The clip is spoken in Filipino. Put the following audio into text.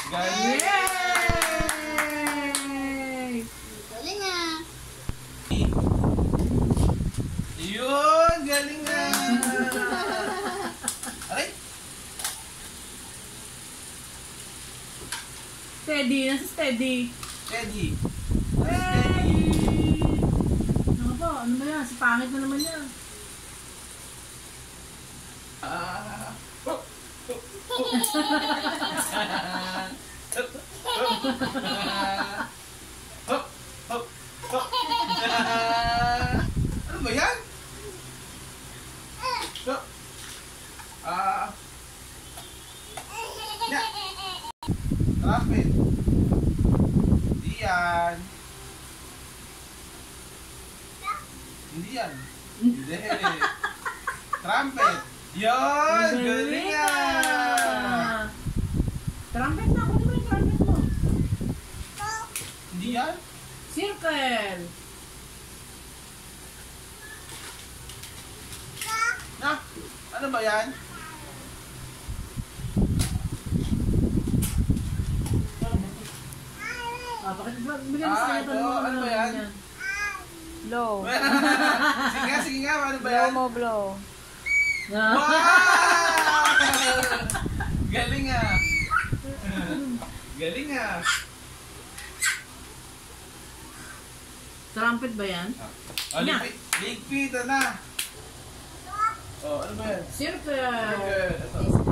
Galing! Yay! Galing ah. Yun! Galing nga! Aray! Steady, nasa steady. Steady! Steady! Ano ba? Ano ba yan? Si pangit na naman yan. Ano ba yan? Trumpet. Hindi yan. Hindi yan. Hindi. Trumpet. Yun! Galing nga! Trumpet na. Kunin mo yung trumpet mo. Hindi yan? Circle. Na? Ano ba yan? Bakit bigyan mo sa kanya ito. tanong Ano ba yan? Blow. Sige nga. Ano ba Blow yan? mo, blow. Wow! Galing nga. Galing nga. Trumpet ba yan? Oh, ligpit na. Oh, ano ba yan? Circle. Ito.